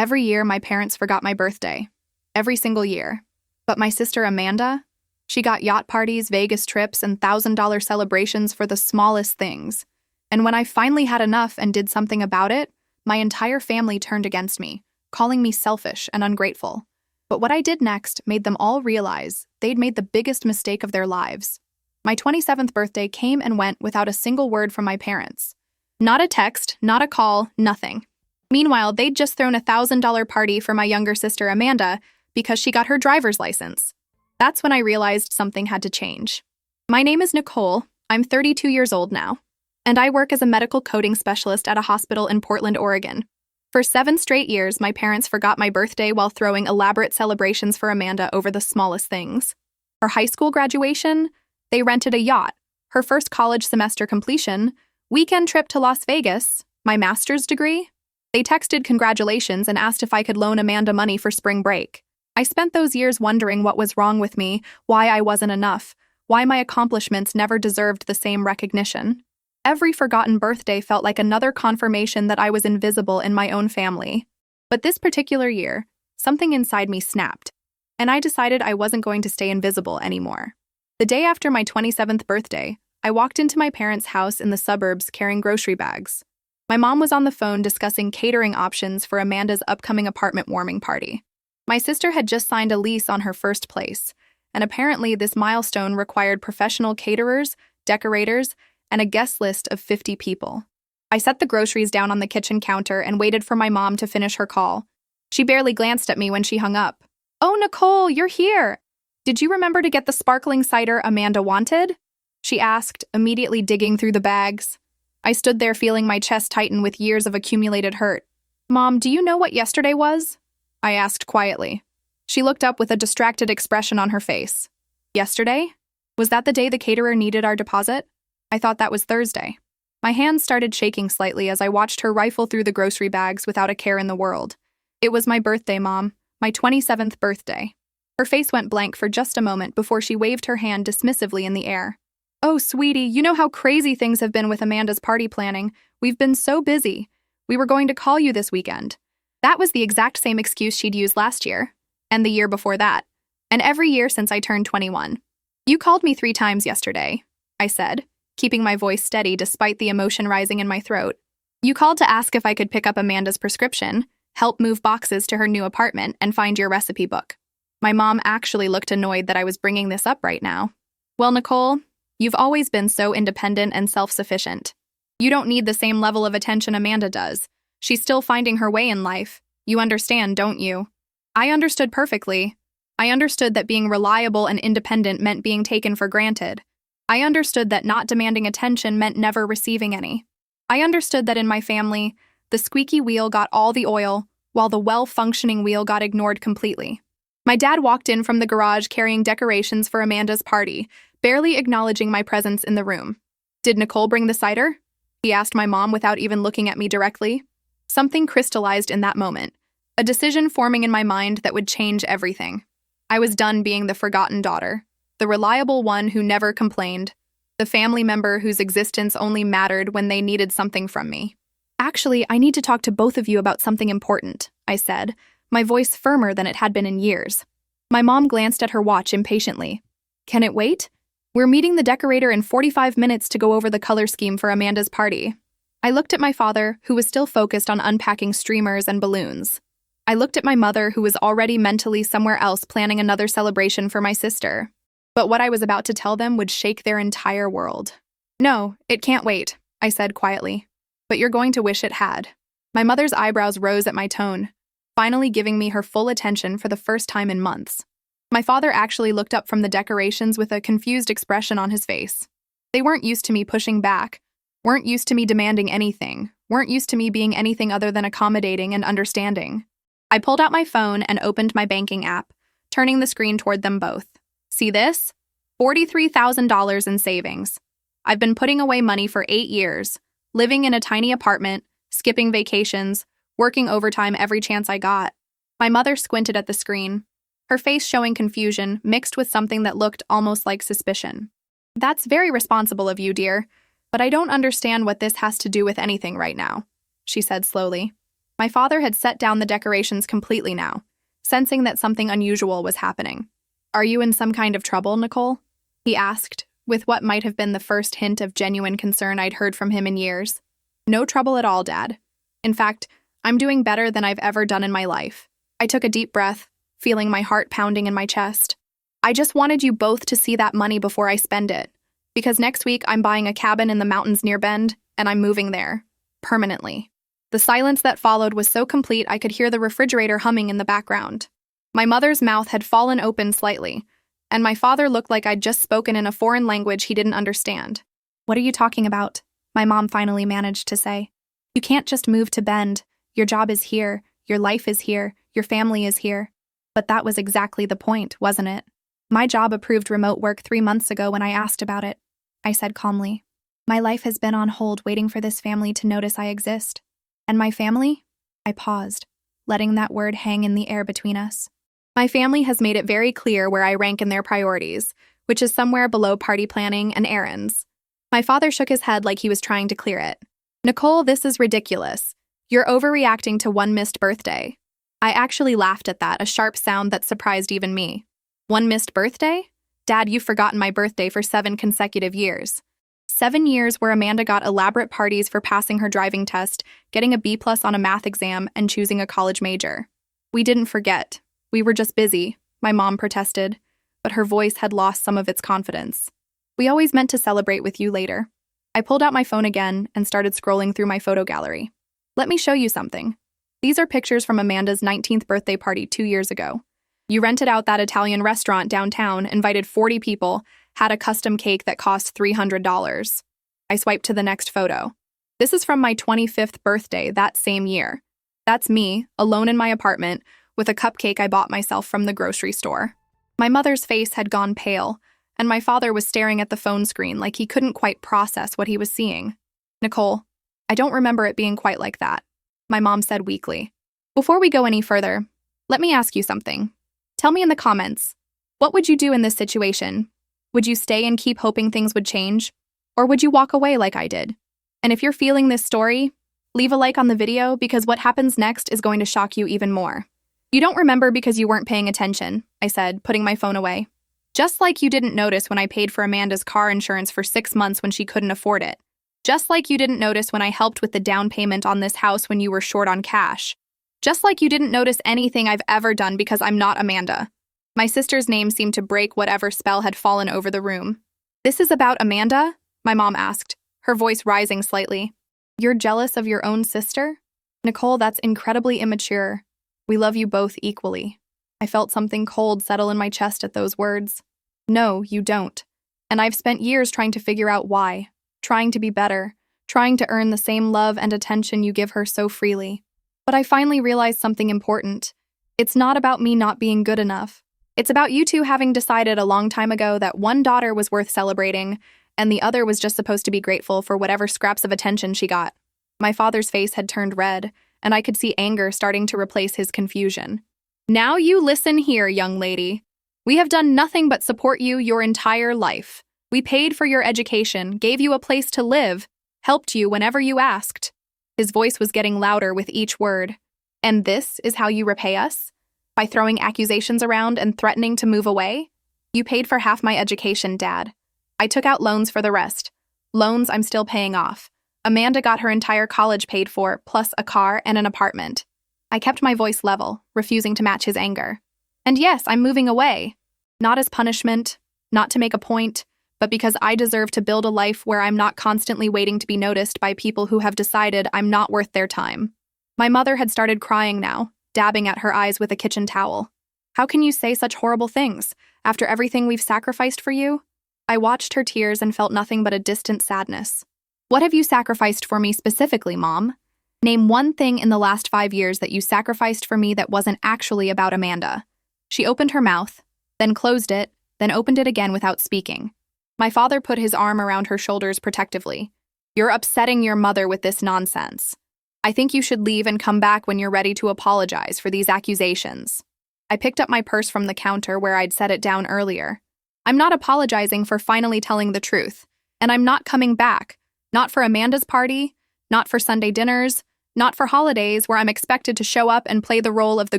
Every year, my parents forgot my birthday. Every single year. But my sister Amanda, she got yacht parties, Vegas trips, and $1,000 celebrations for the smallest things. And when I finally had enough and did something about it, my entire family turned against me, calling me selfish and ungrateful. But what I did next made them all realize they'd made the biggest mistake of their lives. My 27th birthday came and went without a single word from my parents. Not a text, not a call, nothing. Meanwhile, they'd just thrown a $1,000 party for my younger sister Amanda because she got her driver's license. That's when I realized something had to change. My name is Nicole. I'm 32 years old now, and I work as a medical coding specialist at a hospital in Portland, Oregon. For 7 straight years, my parents forgot my birthday while throwing elaborate celebrations for Amanda over the smallest things. Her high school graduation, they rented a yacht. Her first college semester completion, weekend trip to Las Vegas, my master's degree. They texted congratulations and asked if I could loan Amanda money for spring break. I spent those years wondering what was wrong with me, why I wasn't enough, why my accomplishments never deserved the same recognition. Every forgotten birthday felt like another confirmation that I was invisible in my own family. But this particular year, something inside me snapped, and I decided I wasn't going to stay invisible anymore. The day after my 27th birthday, I walked into my parents' house in the suburbs carrying grocery bags. My mom was on the phone discussing catering options for Amanda's upcoming apartment warming party. My sister had just signed a lease on her first place, and apparently this milestone required professional caterers, decorators, and a guest list of 50 people. I set the groceries down on the kitchen counter and waited for my mom to finish her call. She barely glanced at me when she hung up. "Oh, Nicole, you're here! Did you remember to get the sparkling cider Amanda wanted?" she asked, immediately digging through the bags. I stood there feeling my chest tighten with years of accumulated hurt. "Mom, do you know what yesterday was?" I asked quietly. She looked up with a distracted expression on her face. "Yesterday? Was that the day the caterer needed our deposit? I thought that was Thursday." My hands started shaking slightly as I watched her rifle through the grocery bags without a care in the world. "It was my birthday, Mom. My 27th birthday." Her face went blank for just a moment before she waved her hand dismissively in the air. "Oh, sweetie, you know how crazy things have been with Amanda's party planning. We've been so busy. We were going to call you this weekend." That was the exact same excuse she'd used last year, and the year before that, and every year since I turned 21. "You called me 3 times yesterday," I said, keeping my voice steady despite the emotion rising in my throat. "You called to ask if I could pick up Amanda's prescription, help move boxes to her new apartment, and find your recipe book." My mom actually looked annoyed that I was bringing this up right now. "Well, Nicole, you've always been so independent and self-sufficient. You don't need the same level of attention Amanda does. She's still finding her way in life. You understand, don't you?" I understood perfectly. I understood that being reliable and independent meant being taken for granted. I understood that not demanding attention meant never receiving any. I understood that in my family, the squeaky wheel got all the oil, while the well-functioning wheel got ignored completely. My dad walked in from the garage carrying decorations for Amanda's party, barely acknowledging my presence in the room. "Did Nicole bring the cider?" he asked my mom without even looking at me directly. Something crystallized in that moment, a decision forming in my mind that would change everything. I was done being the forgotten daughter, the reliable one who never complained, the family member whose existence only mattered when they needed something from me. "Actually, I need to talk to both of you about something important," I said, my voice firmer than it had been in years. My mom glanced at her watch impatiently. "Can it wait? We're meeting the decorator in 45 minutes to go over the color scheme for Amanda's party." I looked at my father, who was still focused on unpacking streamers and balloons. I looked at my mother, who was already mentally somewhere else planning another celebration for my sister. But what I was about to tell them would shake their entire world. "No, it can't wait," I said quietly. "But you're going to wish it had." My mother's eyebrows rose at my tone, finally giving me her full attention for the first time in months. My father actually looked up from the decorations with a confused expression on his face. They weren't used to me pushing back, weren't used to me demanding anything, weren't used to me being anything other than accommodating and understanding. I pulled out my phone and opened my banking app, turning the screen toward them both. "See this? $43,000 in savings. I've been putting away money for 8 years, living in a tiny apartment, skipping vacations, working overtime every chance I got." My mother squinted at the screen, her face showing confusion mixed with something that looked almost like suspicion. "That's very responsible of you, dear, but I don't understand what this has to do with anything right now," she said slowly. My father had set down the decorations completely now, sensing that something unusual was happening. "Are you in some kind of trouble, Nicole?" he asked, with what might have been the first hint of genuine concern I'd heard from him in years. "No trouble at all, Dad. In fact, I'm doing better than I've ever done in my life." I took a deep breath, feeling my heart pounding in my chest. "I just wanted you both to see that money before I spend it, because next week I'm buying a cabin in the mountains near Bend, and I'm moving there. Permanently." The silence that followed was so complete I could hear the refrigerator humming in the background. My mother's mouth had fallen open slightly, and my father looked like I'd just spoken in a foreign language he didn't understand. "What are you talking about?" my mom finally managed to say. "You can't just move to Bend. Your job is here, your life is here, your family is here." But that was exactly the point, wasn't it? "My job approved remote work 3 months ago when I asked about it," I said calmly. "My life has been on hold waiting for this family to notice I exist. And my family?" I paused, letting that word hang in the air between us. "My family has made it very clear where I rank in their priorities, which is somewhere below party planning and errands." My father shook his head like he was trying to clear it. "Nicole, this is ridiculous. You're overreacting to one missed birthday." I actually laughed at that, a sharp sound that surprised even me. "One missed birthday? Dad, you've forgotten my birthday for 7 consecutive years. 7 years where Amanda got elaborate parties for passing her driving test, getting a B+ on a math exam, and choosing a college major." "We didn't forget. We were just busy," my mom protested, but her voice had lost some of its confidence. "We always meant to celebrate with you later." I pulled out my phone again and started scrolling through my photo gallery. "Let me show you something. These are pictures from Amanda's 19th birthday party 2 years ago. You rented out that Italian restaurant downtown, invited 40 people, had a custom cake that cost $300. I swiped to the next photo. "This is from my 25th birthday that same year. That's me, alone in my apartment, with a cupcake I bought myself from the grocery store." My mother's face had gone pale, and my father was staring at the phone screen like he couldn't quite process what he was seeing. "Nicole, I don't remember it being quite like that," my mom said weakly. "Before we go any further, let me ask you something. Tell me in the comments, what would you do in this situation? Would you stay and keep hoping things would change? Or would you walk away like I did? And if you're feeling this story, leave a like on the video because what happens next is going to shock you even more." "You don't remember because you weren't paying attention," I said, putting my phone away. "Just like you didn't notice when I paid for Amanda's car insurance for 6 months when she couldn't afford it. Just like you didn't notice when I helped with the down payment on this house when you were short on cash. Just like you didn't notice anything I've ever done because I'm not Amanda." My sister's name seemed to break whatever spell had fallen over the room. "This is about Amanda?" my mom asked, her voice rising slightly. "You're jealous of your own sister? Nicole, that's incredibly immature. We love you both equally." I felt something cold settle in my chest at those words. "No, you don't. And I've spent years trying to figure out why, trying to be better, trying to earn the same love and attention you give her so freely. But I finally realized something important. It's not about me not being good enough. It's about you two having decided a long time ago that one daughter was worth celebrating, and the other was just supposed to be grateful for whatever scraps of attention she got." My father's face had turned red, and I could see anger starting to replace his confusion. "Now you listen here, young lady. We have done nothing but support you your entire life. We paid for your education, gave you a place to live, helped you whenever you asked." His voice was getting louder with each word. "And this is how you repay us? By throwing accusations around and threatening to move away? You paid for half my education, Dad. I took out loans for the rest. Loans I'm still paying off. Amanda got her entire college paid for, plus a car and an apartment." I kept my voice level, refusing to match his anger. "And yes, I'm moving away. Not as punishment, not to make a point, but because I deserve to build a life where I'm not constantly waiting to be noticed by people who have decided I'm not worth their time." My mother had started crying now, dabbing at her eyes with a kitchen towel. "How can you say such horrible things, after everything we've sacrificed for you?" I watched her tears and felt nothing but a distant sadness. "What have you sacrificed for me specifically, Mom? Name one thing in the last 5 years that you sacrificed for me that wasn't actually about Amanda." She opened her mouth, then closed it, then opened it again without speaking. My father put his arm around her shoulders protectively. "You're upsetting your mother with this nonsense. I think you should leave and come back when you're ready to apologize for these accusations." I picked up my purse from the counter where I'd set it down earlier. "I'm not apologizing for finally telling the truth, and I'm not coming back. Not for Amanda's party, not for Sunday dinners, Not for holidays, where I'm expected to show up and play the role of the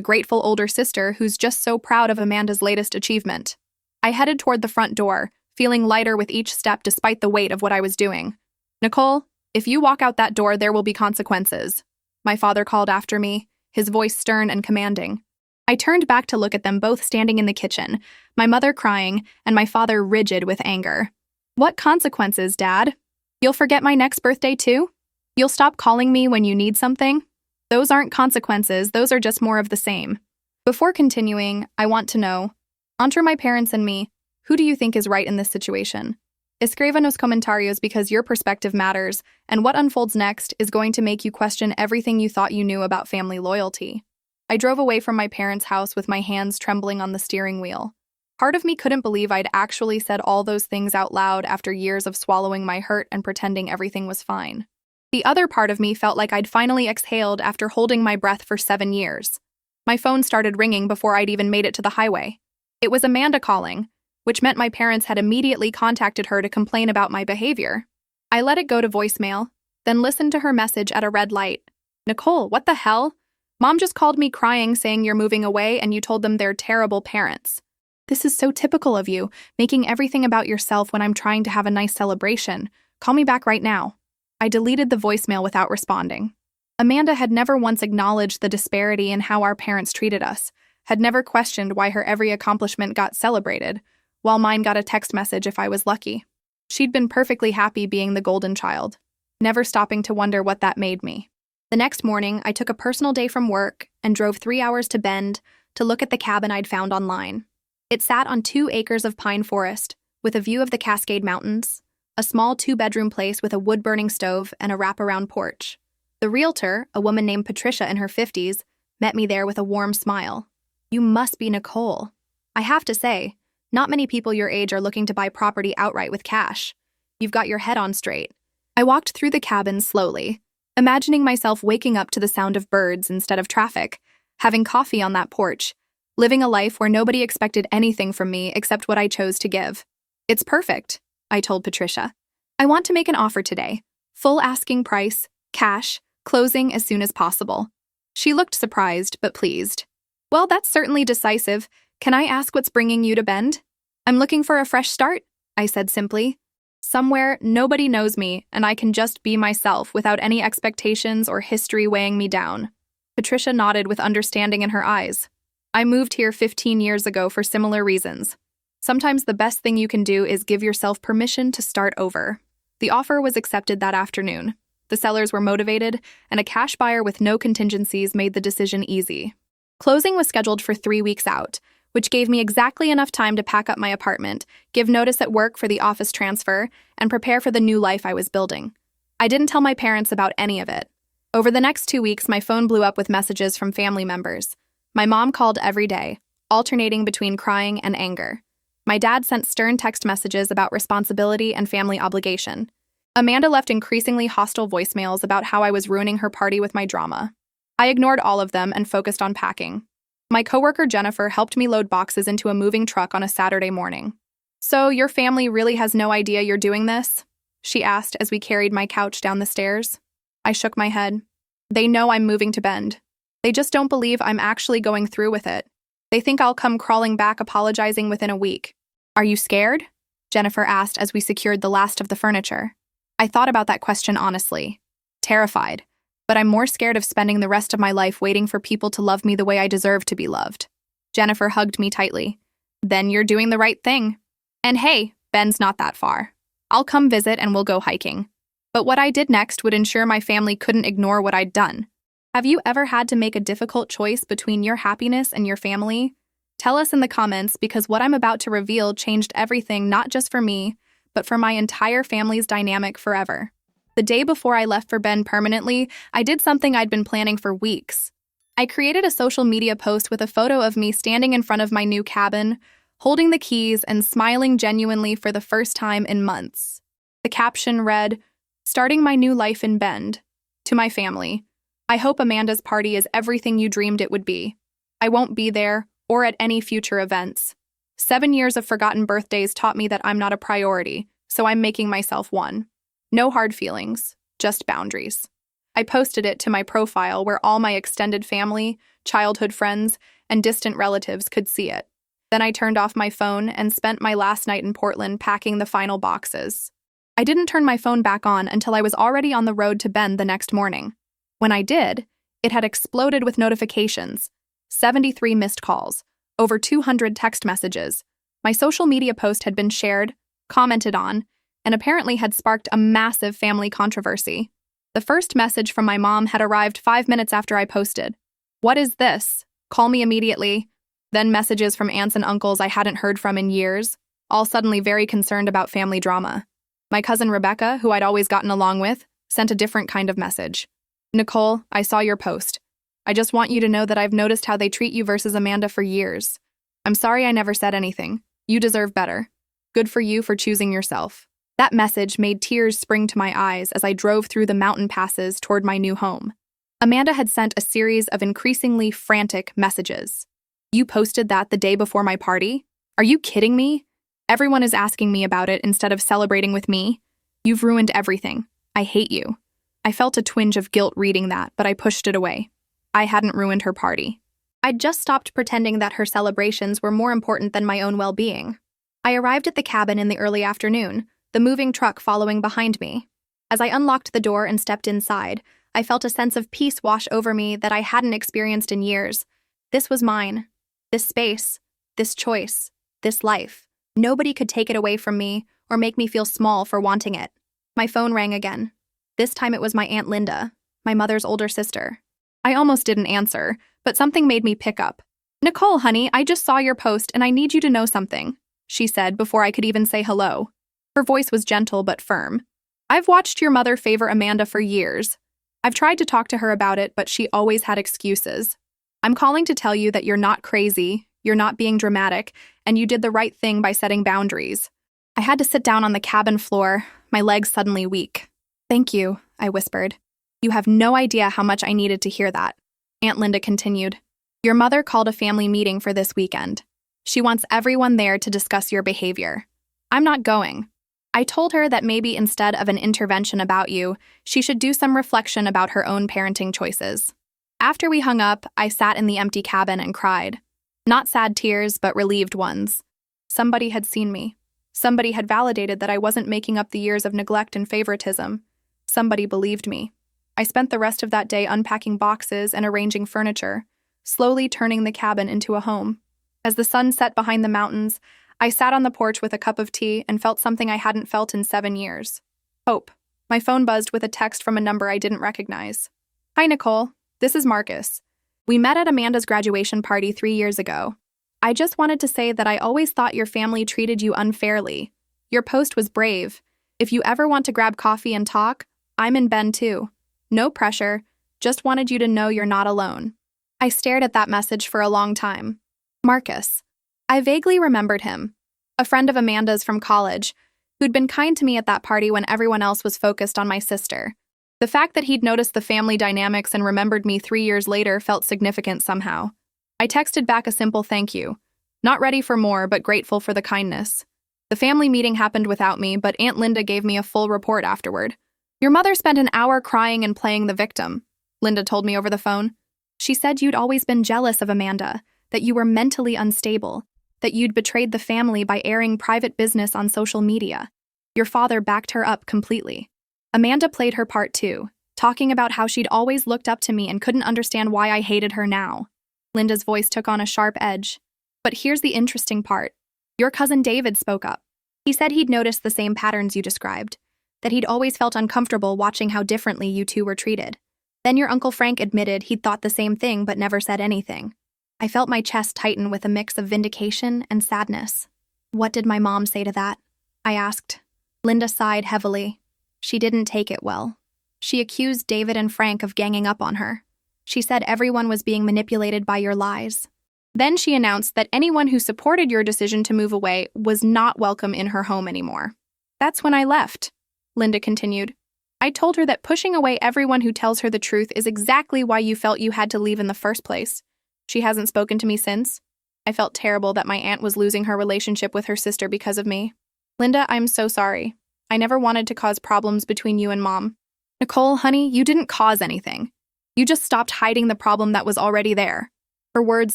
grateful older sister who's just so proud of Amanda's latest achievement. I headed toward the front door, feeling lighter with each step despite the weight of what I was doing. "Nicole, if you walk out that door, there will be consequences," my father called after me, his voice stern and commanding. I turned back to look at them both standing in the kitchen, my mother crying and my father rigid with anger. "What consequences, Dad? You'll forget my next birthday too? You'll stop calling me when you need something? Those aren't consequences, those are just more of the same." Before continuing, I want to know, entre my parents and me, who do you think is right in this situation? Escriba nos comentarios because your perspective matters, and what unfolds next is going to make you question everything you thought you knew about family loyalty. I drove away from my parents' house with my hands trembling on the steering wheel. Part of me couldn't believe I'd actually said all those things out loud after years of swallowing my hurt and pretending everything was fine. The other part of me felt like I'd finally exhaled after holding my breath for 7 years. My phone started ringing before I'd even made it to the highway. It was Amanda calling, which meant my parents had immediately contacted her to complain about my behavior. I let it go to voicemail, then listened to her message at a red light. "Nicole, what the hell? Mom just called me crying saying you're moving away and you told them they're terrible parents. This is so typical of you, making everything about yourself when I'm trying to have a nice celebration. Call me back right now." I deleted the voicemail without responding. Amanda had never once acknowledged the disparity in how our parents treated us, had never questioned why her every accomplishment got celebrated, while mine got a text message if I was lucky. She'd been perfectly happy being the golden child, never stopping to wonder what that made me. The next morning, I took a personal day from work and drove 3 hours to Bend to look at the cabin I'd found online. It sat on 2 acres of pine forest, with a view of the Cascade Mountains, a small 2-bedroom place with a wood-burning stove and a wraparound porch. The realtor, a woman named Patricia in her 50s, met me there with a warm smile. "You must be Nicole. I have to say, not many people your age are looking to buy property outright with cash. You've got your head on straight." I walked through the cabin slowly, imagining myself waking up to the sound of birds instead of traffic, having coffee on that porch, living a life where nobody expected anything from me except what I chose to give. "It's perfect," I told Patricia. "I want to make an offer today. Full asking price, cash, closing as soon as possible." She looked surprised but pleased. "Well, that's certainly decisive. Can I ask what's bringing you to Bend?" "I'm looking for a fresh start," I said simply. "Somewhere nobody knows me and I can just be myself without any expectations or history weighing me down." Patricia nodded with understanding in her eyes. "I moved here 15 years ago for similar reasons. Sometimes the best thing you can do is give yourself permission to start over." The offer was accepted that afternoon. The sellers were motivated, and a cash buyer with no contingencies made the decision easy. Closing was scheduled for 3 weeks out, which gave me exactly enough time to pack up my apartment, give notice at work for the office transfer, and prepare for the new life I was building. I didn't tell my parents about any of it. Over the next 2 weeks, my phone blew up with messages from family members. My mom called every day, alternating between crying and anger. My dad sent stern text messages about responsibility and family obligation. Amanda left increasingly hostile voicemails about how I was ruining her party with my drama. I ignored all of them and focused on packing. My coworker Jennifer helped me load boxes into a moving truck on a Saturday morning. "So your family really has no idea you're doing this?" she asked as we carried my couch down the stairs. I shook my head. "They know I'm moving to Bend. They just don't believe I'm actually going through with it. They think I'll come crawling back apologizing within a week." "Are you scared?" Jennifer asked as we secured the last of the furniture. I thought about that question honestly. Terrified, but I'm more scared of spending the rest of my life waiting for people to love me the way I deserve to be loved. Jennifer hugged me tightly. "Then you're doing the right thing. And hey, Ben's not that far. I'll come visit and we'll go hiking." But what I did next would ensure my family couldn't ignore what I'd done. Have you ever had to make a difficult choice between your happiness and your family? Tell us in the comments, because what I'm about to reveal changed everything, not just for me, but for my entire family's dynamic forever. The day before I left for Bend permanently, I did something I'd been planning for weeks. I created a social media post with a photo of me standing in front of my new cabin, holding the keys and smiling genuinely for the first time in months. The caption read, "Starting my new life in Bend. To my family. I hope Amanda's party is everything you dreamed it would be. I won't be there or at any future events. 7 years of forgotten birthdays taught me that I'm not a priority, so I'm making myself one. No hard feelings, just boundaries." I posted it to my profile where all my extended family, childhood friends, and distant relatives could see it. Then I turned off my phone and spent my last night in Portland packing the final boxes. I didn't turn my phone back on until I was already on the road to Bend the next morning. When I did, it had exploded with notifications, 73 missed calls, over 200 text messages. My social media post had been shared, commented on, and apparently had sparked a massive family controversy. The first message from my mom had arrived 5 minutes after I posted. "What is this? Call me immediately." Then messages from aunts and uncles I hadn't heard from in years, all suddenly very concerned about family drama. My cousin Rebecca, who I'd always gotten along with, sent a different kind of message. "Nicole, I saw your post. I just want you to know that I've noticed how they treat you versus Amanda for years. I'm sorry I never said anything. You deserve better. Good for you for choosing yourself." That message made tears spring to my eyes as I drove through the mountain passes toward my new home. Amanda had sent a series of increasingly frantic messages. "You posted that the day before my party? Are you kidding me? Everyone is asking me about it instead of celebrating with me. You've ruined everything. I hate you." I felt a twinge of guilt reading that, but I pushed it away. I hadn't ruined her party. I'd just stopped pretending that her celebrations were more important than my own well-being. I arrived at the cabin in the early afternoon, the moving truck following behind me. As I unlocked the door and stepped inside, I felt a sense of peace wash over me that I hadn't experienced in years. This was mine. This space, this choice, this life. Nobody could take it away from me or make me feel small for wanting it. My phone rang again. This time it was my Aunt Linda, my mother's older sister. I almost didn't answer, but something made me pick up. "Nicole, honey, I just saw your post and I need you to know something," she said before I could even say hello. Her voice was gentle but firm. "I've watched your mother favor Amanda for years. I've tried to talk to her about it, but she always had excuses. I'm calling to tell you that you're not crazy, you're not being dramatic, and you did the right thing by setting boundaries." I had to sit down on the cabin floor, my legs suddenly weak. "Thank you," I whispered. "You have no idea how much I needed to hear that." Aunt Linda continued. "Your mother called a family meeting for this weekend. She wants everyone there to discuss your behavior. I'm not going. I told her that maybe instead of an intervention about you, she should do some reflection about her own parenting choices." After we hung up, I sat in the empty cabin and cried. Not sad tears, but relieved ones. Somebody had seen me. Somebody had validated that I wasn't making up the years of neglect and favoritism. Somebody believed me. I spent the rest of that day unpacking boxes and arranging furniture, slowly turning the cabin into a home. As the sun set behind the mountains, I sat on the porch with a cup of tea and felt something I hadn't felt in 7 years. Hope. My phone buzzed with a text from a number I didn't recognize. "Hi, Nicole. This is Marcus. We met at Amanda's graduation party 3 years ago. I just wanted to say that I always thought your family treated you unfairly. Your post was brave. If you ever want to grab coffee and talk, I'm in Bend too. No pressure. Just wanted you to know you're not alone." I stared at that message for a long time. Marcus. I vaguely remembered him. A friend of Amanda's from college, who'd been kind to me at that party when everyone else was focused on my sister. The fact that he'd noticed the family dynamics and remembered me 3 years later felt significant somehow. I texted back a simple thank you. Not ready for more, but grateful for the kindness. The family meeting happened without me, but Aunt Linda gave me a full report afterward. "Your mother spent an hour crying and playing the victim," Linda told me over the phone. "She said you'd always been jealous of Amanda, that you were mentally unstable, that you'd betrayed the family by airing private business on social media. Your father backed her up completely. Amanda played her part too, talking about how she'd always looked up to me and couldn't understand why I hated her now." Linda's voice took on a sharp edge. "But here's the interesting part. Your cousin David spoke up. He said he'd noticed the same patterns you described, that he'd always felt uncomfortable watching how differently you two were treated. Then your Uncle Frank admitted he'd thought the same thing but never said anything." I felt my chest tighten with a mix of vindication and sadness. "What did my mom say to that?" I asked. Linda sighed heavily. She didn't take it well. She accused David and Frank of ganging up on her. She said everyone was being manipulated by your lies. Then she announced that anyone who supported your decision to move away was not welcome in her home anymore. "That's when I left," Linda continued. "I told her that pushing away everyone who tells her the truth is exactly why you felt you had to leave in the first place. She hasn't spoken to me since. I felt terrible that my aunt was losing her relationship with her sister because of me. Linda, I'm so sorry. I never wanted to cause problems between you and Mom." Nicole, honey, you didn't cause anything. You just stopped hiding the problem that was already there. Her words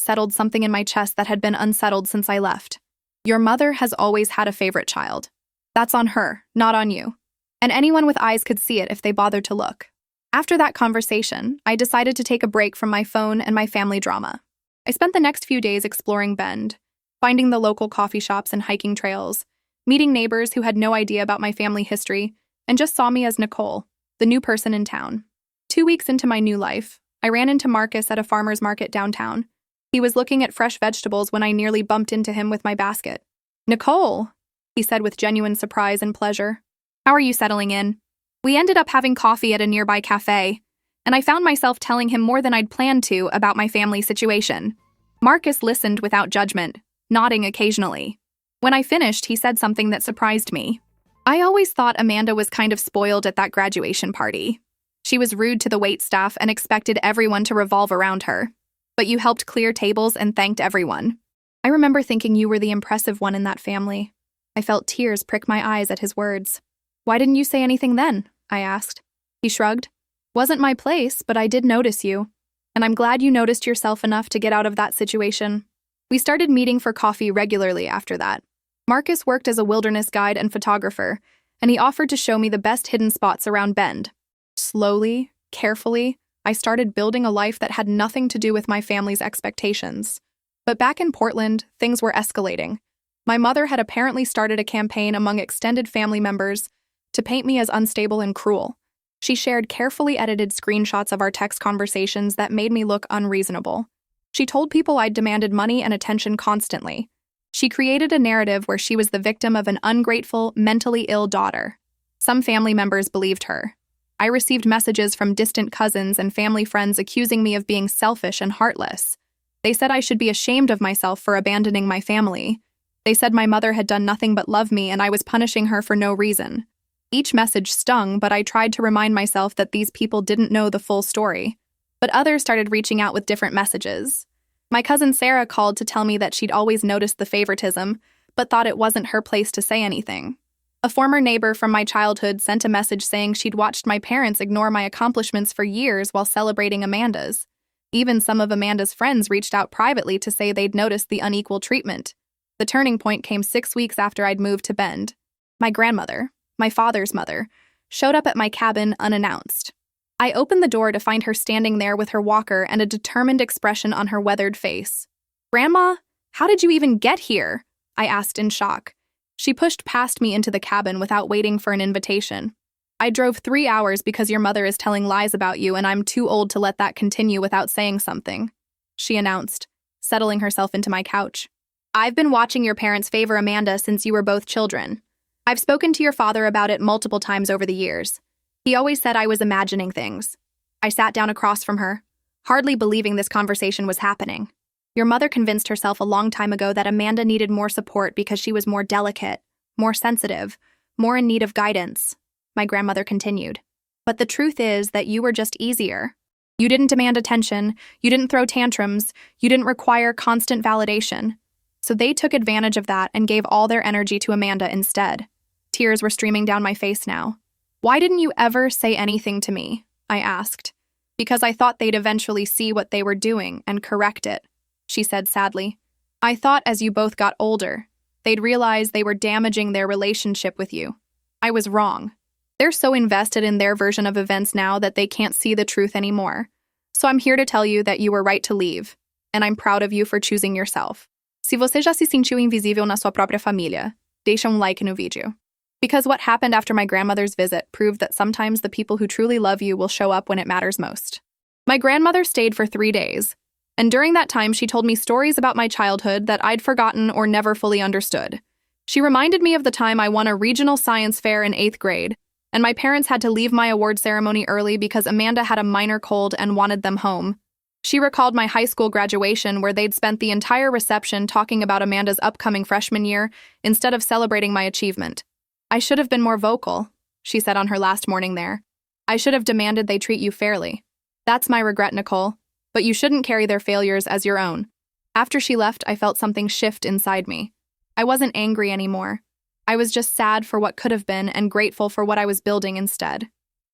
settled something in my chest that had been unsettled since I left. Your mother has always had a favorite child. That's on her, not on you. And anyone with eyes could see it if they bothered to look. After that conversation, I decided to take a break from my phone and my family drama. I spent the next few days exploring Bend, finding the local coffee shops and hiking trails, meeting neighbors who had no idea about my family history and just saw me as Nicole, the new person in town. 2 weeks into my new life, I ran into Marcus at a farmer's market downtown. He was looking at fresh vegetables when I nearly bumped into him with my basket. Nicole, he said with genuine surprise and pleasure. How are you settling in? We ended up having coffee at a nearby cafe, and I found myself telling him more than I'd planned to about my family situation. Marcus listened without judgment, nodding occasionally. When I finished, he said something that surprised me. I always thought Amanda was kind of spoiled at that graduation party. She was rude to the waitstaff and expected everyone to revolve around her. But you helped clear tables and thanked everyone. I remember thinking you were the impressive one in that family. I felt tears prick my eyes at his words. Why didn't you say anything then? I asked. He shrugged. Wasn't my place, but I did notice you. And I'm glad you noticed yourself enough to get out of that situation. We started meeting for coffee regularly after that. Marcus worked as a wilderness guide and photographer, and he offered to show me the best hidden spots around Bend. Slowly, carefully, I started building a life that had nothing to do with my family's expectations. But back in Portland, things were escalating. My mother had apparently started a campaign among extended family members to paint me as unstable and cruel. She shared carefully edited screenshots of our text conversations that made me look unreasonable. She told people I'd demanded money and attention constantly. She created a narrative where she was the victim of an ungrateful, mentally ill daughter. Some family members believed her. I received messages from distant cousins and family friends accusing me of being selfish and heartless. They said I should be ashamed of myself for abandoning my family. They said my mother had done nothing but love me and I was punishing her for no reason. Each message stung, but I tried to remind myself that these people didn't know the full story. But others started reaching out with different messages. My cousin Sarah called to tell me that she'd always noticed the favoritism, but thought it wasn't her place to say anything. A former neighbor from my childhood sent a message saying she'd watched my parents ignore my accomplishments for years while celebrating Amanda's. Even some of Amanda's friends reached out privately to say they'd noticed the unequal treatment. The turning point came 6 weeks after I'd moved to Bend. My grandmother, my father's mother, showed up at my cabin unannounced. I opened the door to find her standing there with her walker and a determined expression on her weathered face. "Grandma, how did you even get here?" I asked in shock. She pushed past me into the cabin without waiting for an invitation. "I drove 3 hours because your mother is telling lies about you and I'm too old to let that continue without saying something," she announced, settling herself into my couch. "I've been watching your parents favor Amanda since you were both children. I've spoken to your father about it multiple times over the years. He always said I was imagining things." I sat down across from her, hardly believing this conversation was happening. "Your mother convinced herself a long time ago that Amanda needed more support because she was more delicate, more sensitive, more in need of guidance," my grandmother continued. "But the truth is that you were just easier. You didn't demand attention, you didn't throw tantrums, you didn't require constant validation. So they took advantage of that and gave all their energy to Amanda instead." Tears were streaming down my face now. "Why didn't you ever say anything to me?" I asked. "Because I thought they'd eventually see what they were doing and correct it," she said sadly. "I thought as you both got older, they'd realize they were damaging their relationship with you. I was wrong. They're so invested in their version of events now that they can't see the truth anymore. So I'm here to tell you that you were right to leave, and I'm proud of you for choosing yourself. Se você já se sentiu invisível na sua própria família, deixa like no vídeo." Because what happened after my grandmother's visit proved that sometimes the people who truly love you will show up when it matters most. My grandmother stayed for 3 days, and during that time she told me stories about my childhood that I'd forgotten or never fully understood. She reminded me of the time I won a regional science fair in 8th grade, and my parents had to leave my award ceremony early because Amanda had a minor cold and wanted them home. She recalled my high school graduation where they'd spent the entire reception talking about Amanda's upcoming freshman year instead of celebrating my achievement. "I should have been more vocal," she said on her last morning there. "I should have demanded they treat you fairly. That's my regret, Nicole, but you shouldn't carry their failures as your own." After she left, I felt something shift inside me. I wasn't angry anymore. I was just sad for what could have been and grateful for what I was building instead.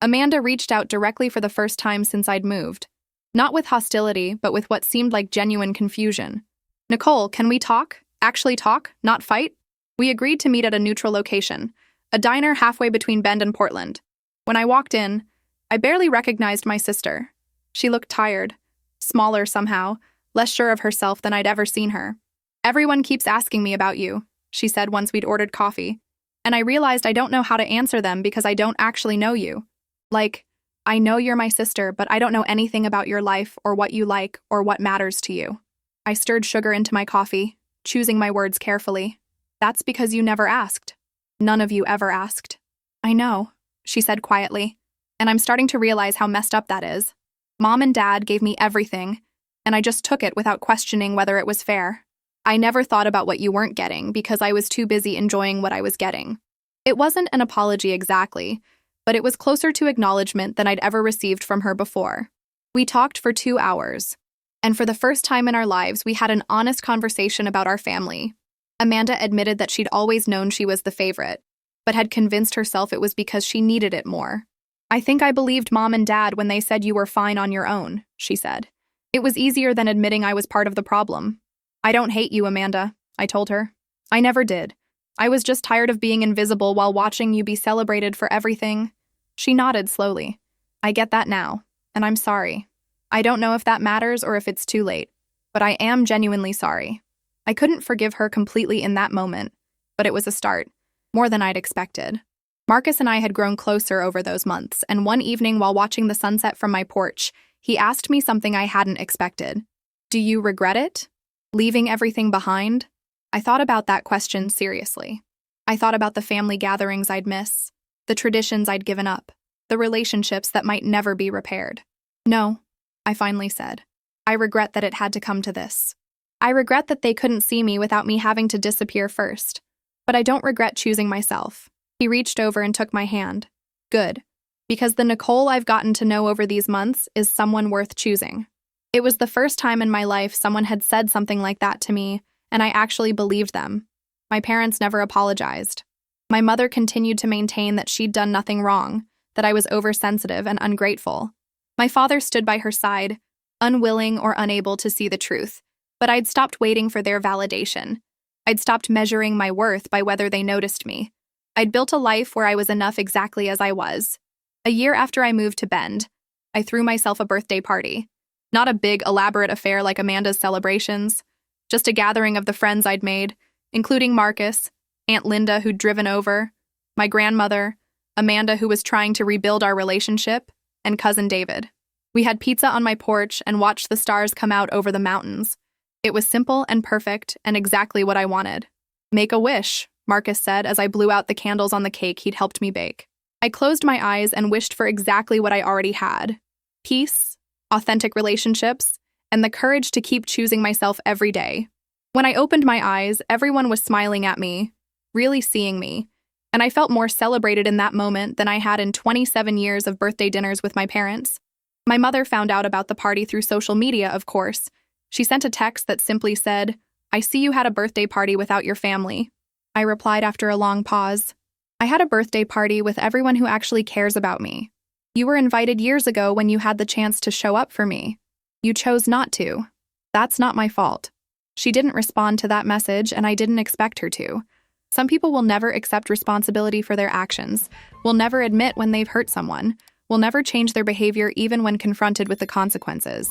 Amanda reached out directly for the first time since I'd moved. Not with hostility, but with what seemed like genuine confusion. Nicole, can we talk? Actually talk, not fight? We agreed to meet at a neutral location, a diner halfway between Bend and Portland. When I walked in, I barely recognized my sister. She looked tired, smaller somehow, less sure of herself than I'd ever seen her. Everyone keeps asking me about you, she said once we'd ordered coffee. And I realized I don't know how to answer them because I don't actually know you. Like, I know you're my sister, but I don't know anything about your life or what you like or what matters to you. I stirred sugar into my coffee, choosing my words carefully. That's because you never asked. None of you ever asked. I know, she said quietly, and I'm starting to realize how messed up that is. Mom and Dad gave me everything, and I just took it without questioning whether it was fair. I never thought about what you weren't getting because I was too busy enjoying what I was getting. It wasn't an apology exactly, but it was closer to acknowledgement than I'd ever received from her before. We talked for 2 hours, and for the first time in our lives, we had an honest conversation about our family. Amanda admitted that she'd always known she was the favorite, but had convinced herself it was because she needed it more. I think I believed Mom and Dad when they said you were fine on your own, she said. It was easier than admitting I was part of the problem. I don't hate you, Amanda, I told her. I never did. I was just tired of being invisible while watching you be celebrated for everything. She nodded slowly. I get that now, and I'm sorry. I don't know if that matters or if it's too late, but I am genuinely sorry. I couldn't forgive her completely in that moment, but it was a start, more than I'd expected. Marcus and I had grown closer over those months, and one evening while watching the sunset from my porch, he asked me something I hadn't expected. Do you regret it? Leaving everything behind? I thought about that question seriously. I thought about the family gatherings I'd miss, the traditions I'd given up, the relationships that might never be repaired. No, I finally said. I regret that it had to come to this. I regret that they couldn't see me without me having to disappear first. But I don't regret choosing myself. He reached over and took my hand. Good. Because the Nicole I've gotten to know over these months is someone worth choosing. It was the first time in my life someone had said something like that to me, and I actually believed them. My parents never apologized. My mother continued to maintain that she'd done nothing wrong, that I was oversensitive and ungrateful. My father stood by her side, unwilling or unable to see the truth, but I'd stopped waiting for their validation. I'd stopped measuring my worth by whether they noticed me. I'd built a life where I was enough exactly as I was. A year after I moved to Bend, I threw myself a birthday party. Not a big, elaborate affair like Amanda's celebrations, just a gathering of the friends I'd made, including Marcus, Aunt Linda who'd driven over, my grandmother, Amanda who was trying to rebuild our relationship, and Cousin David. We had pizza on my porch and watched the stars come out over the mountains. It was simple and perfect and exactly what I wanted. Make a wish, Marcus said as I blew out the candles on the cake he'd helped me bake. I closed my eyes and wished for exactly what I already had. Peace, authentic relationships, and the courage to keep choosing myself every day. When I opened my eyes, everyone was smiling at me, really seeing me, and I felt more celebrated in that moment than I had in 27 years of birthday dinners with my parents. My mother found out about the party through social media, of course. She sent a text that simply said, "I see you had a birthday party without your family." I replied after a long pause. I had a birthday party with everyone who actually cares about me. You were invited years ago when you had the chance to show up for me. You chose not to. That's not my fault. She didn't respond to that message, and I didn't expect her to. Some people will never accept responsibility for their actions, will never admit when they've hurt someone, will never change their behavior even when confronted with the consequences.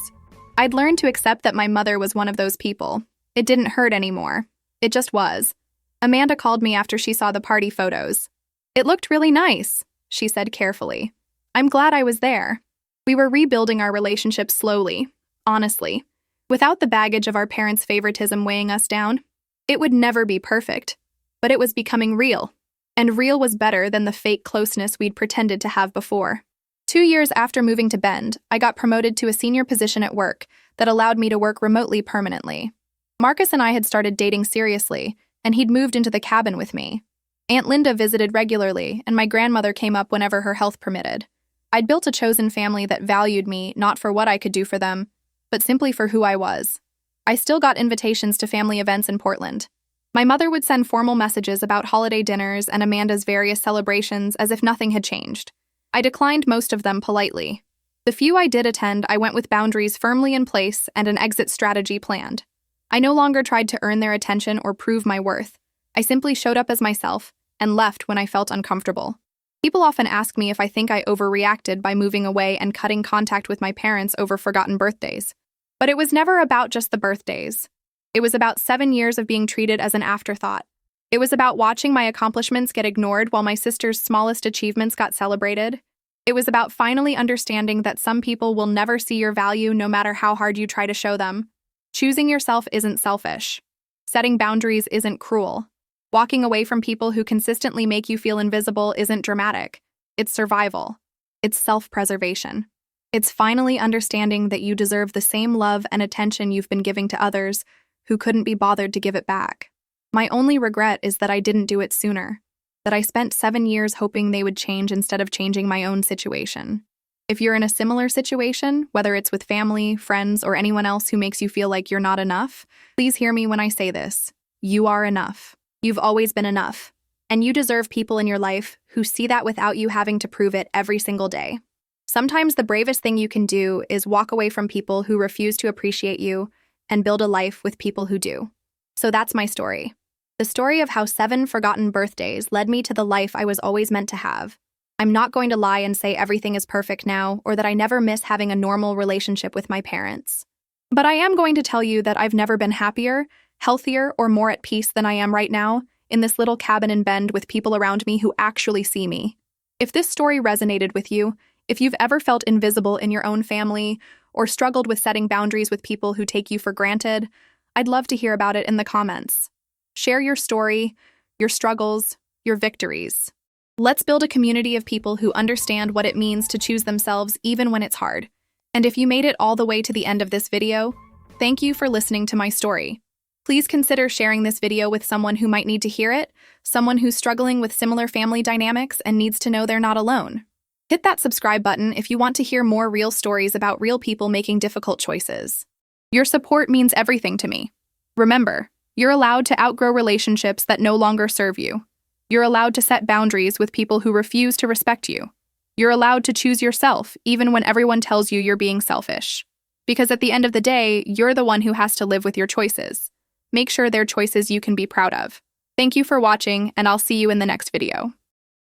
I'd learned to accept that my mother was one of those people. It didn't hurt anymore. It just was. Amanda called me after she saw the party photos. "It looked really nice," she said carefully. "I'm glad I was there." We were rebuilding our relationship slowly, honestly, without the baggage of our parents' favoritism weighing us down. It would never be perfect, but it was becoming real. And real was better than the fake closeness we'd pretended to have before. 2 years after moving to Bend, I got promoted to a senior position at work that allowed me to work remotely permanently. Marcus and I had started dating seriously, and he'd moved into the cabin with me. Aunt Linda visited regularly, and my grandmother came up whenever her health permitted. I'd built a chosen family that valued me not for what I could do for them, but simply for who I was. I still got invitations to family events in Portland. My mother would send formal messages about holiday dinners and Amanda's various celebrations as if nothing had changed. I declined most of them politely. The few I did attend, I went with boundaries firmly in place and an exit strategy planned. I no longer tried to earn their attention or prove my worth. I simply showed up as myself and left when I felt uncomfortable. People often ask me if I think I overreacted by moving away and cutting contact with my parents over forgotten birthdays. But it was never about just the birthdays. It was about 7 years of being treated as an afterthought. It was about watching my accomplishments get ignored while my sister's smallest achievements got celebrated. It was about finally understanding that some people will never see your value no matter how hard you try to show them. Choosing yourself isn't selfish. Setting boundaries isn't cruel. Walking away from people who consistently make you feel invisible isn't dramatic. It's survival. It's self-preservation. It's finally understanding that you deserve the same love and attention you've been giving to others who couldn't be bothered to give it back. My only regret is that I didn't do it sooner, that I spent 7 years hoping they would change instead of changing my own situation. If you're in a similar situation, whether it's with family, friends, or anyone else who makes you feel like you're not enough, please hear me when I say this. You are enough. You've always been enough. And you deserve people in your life who see that without you having to prove it every single day. Sometimes the bravest thing you can do is walk away from people who refuse to appreciate you and build a life with people who do. So that's my story. The story of how 7 forgotten birthdays led me to the life I was always meant to have. I'm not going to lie and say everything is perfect now or that I never miss having a normal relationship with my parents. But I am going to tell you that I've never been happier, healthier, or more at peace than I am right now in this little cabin in Bend with people around me who actually see me. If this story resonated with you, if you've ever felt invisible in your own family or struggled with setting boundaries with people who take you for granted, I'd love to hear about it in the comments. Share your story, your struggles, your victories. Let's build a community of people who understand what it means to choose themselves even when it's hard. And if you made it all the way to the end of this video, thank you for listening to my story. Please consider sharing this video with someone who might need to hear it, someone who's struggling with similar family dynamics and needs to know they're not alone. Hit that subscribe button if you want to hear more real stories about real people making difficult choices. Your support means everything to me. Remember, you're allowed to outgrow relationships that no longer serve you. You're allowed to set boundaries with people who refuse to respect you. You're allowed to choose yourself, even when everyone tells you you're being selfish. Because at the end of the day, you're the one who has to live with your choices. Make sure they're choices you can be proud of. Thank you for watching, and I'll see you in the next video.